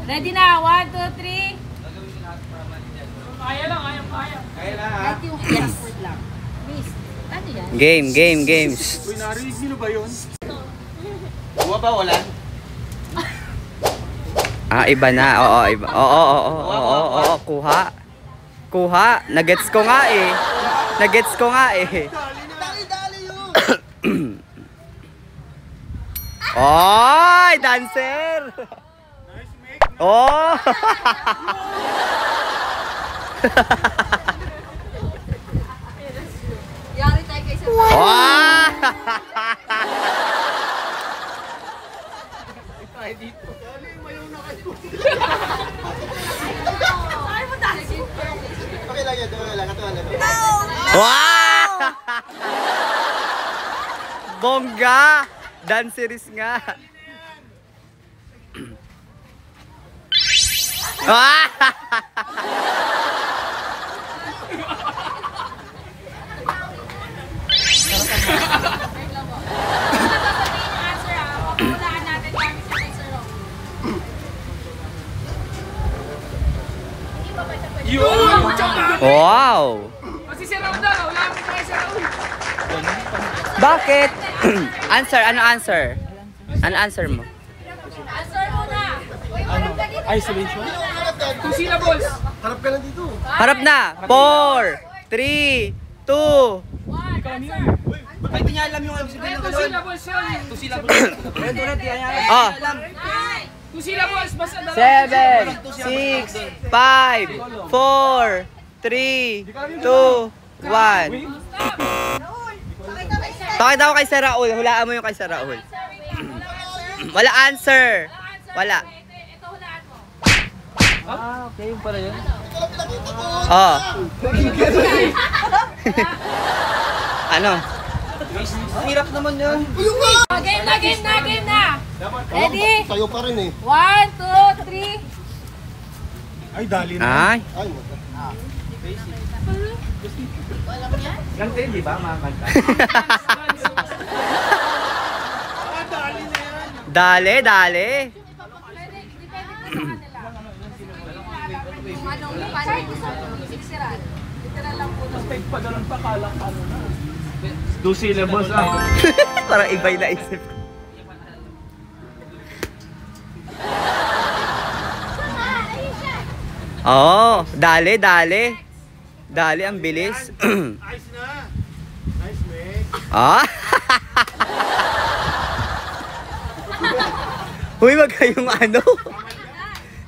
Ready na? 1, 2, 3. Kaya lang, kaya. Kaya lang ha. Kahit yung yes lang. Miss, ano yan? Games. Uy, narinig nyo ba yun? Kuha ba, wala? Iba na. Oo, iba. Oo, kuha. Nagets ko nga eh. Dali yun! Oy, dancer! Nice make. Oh! Yari tayo kay Sir. Wow! Tayo dito. Dali, mayaw na kayo. Ay mo dahil. Okay lang yan, katuwa lang. Wow! Bongga! Danceris nga. Ah! Wow! Kasi si Raul daw, wala kami kay si Raul. Bakit? Answer, ano answer? Ano answer mo? Answer mo na. Isolation? 2 syllables. Harap ka lang dito. Harap na. 4, 3, 2. Ay, di niya alam yung ibig sabihin ng 2 syllables yun. 2 syllables. Ulit, di niya alam. Oh. 2 syllables, basta dalawa. 7, 6, 5, 4, 3, 2, 1. Pakita ko kay Sir Raul. Hulaan mo yung kay Sir Raul. Wala answer. Wala. Ito hulaan mo. Okay, yung pala yun. Oh. Ano? Ang hirap naman yun. Game na. Ready? Tayo pa rin eh. 1, 2, 3. Ay, dali na. Ay. Ay, Ganito yun, di ba? Makakanta. dali na yan. Dali. Depende po sa kanila. Kung anong paano gusto mo siksiran. Literal lang po. Pagano'n pa, kalang ano na. 2 syllables lang. Parang iba'y naisip ko. Oo, dali. Dali, ang bilis. Nice na. Nice, make. Ah? Uy, wag kayong ano.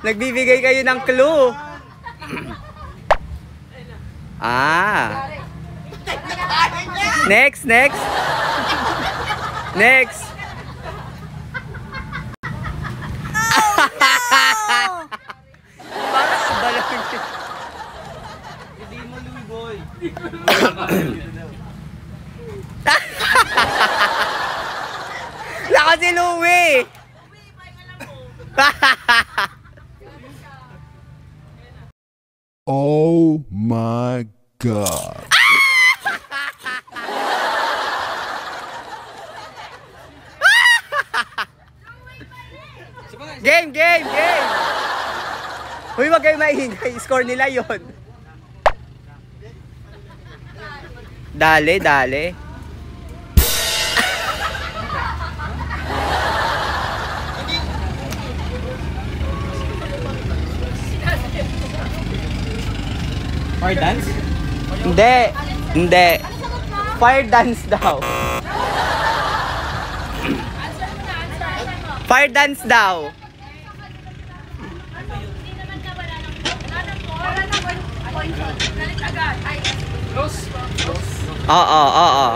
Nagbibigay kayo ng clue. Ah. Next. Parang iba lang. Hindi mo, Louie boy. Naka si Louie. Oh my God. Game. Uy, wag kayo maingay. Score nila yon. Dali. Fire dance? Hindi. Fire dance daw. Fire dance daw.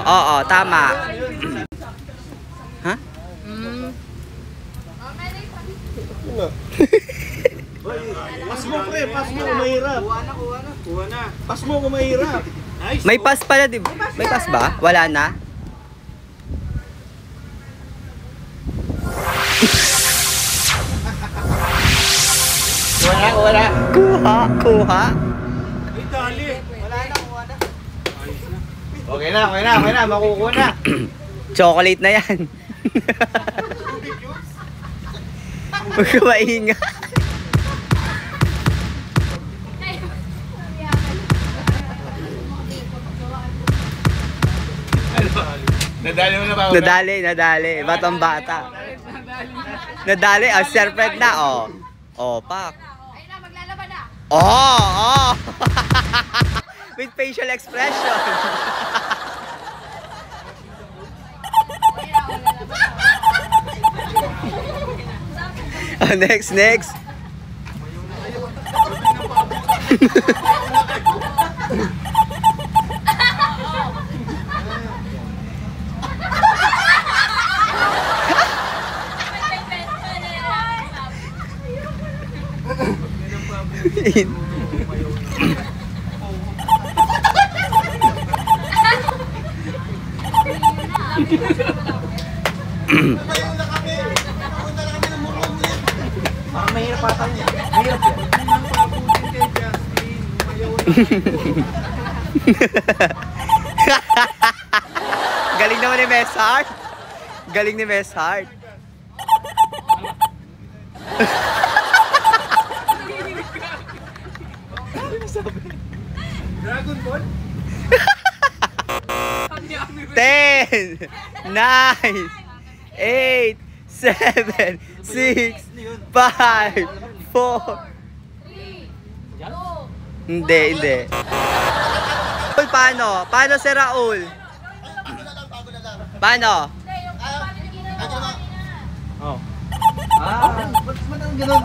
Oo, tama. Ha? Pas mo, pre. Pas mo kung mahirap. Kuha na. Pas mo kung mahirap. Nice. May pass pala, di ba? May pass ba? Wala na? Wala. Kuha. Ay, dali. Wala na, kuha na. Okay na. Makukuha na. Chocolate na yan. Huwag ka mainga. Nadali mo na ba? Nadali. Batang bata. Nadali, serpent na, oh. Oh, pak. Ayun na, maglalaban na. Oh. With facial expression. Oh, next. Parang mahirap ata niya. Mahirap yan. Galing naman ni Miss Heart. Galing ni Miss Heart. Dragon Ball? 10, 9, 8, 7, 6, 5, 4. Hindi. Raul, paano? Paano si Raul? Paano? Oh. Ba't ganun?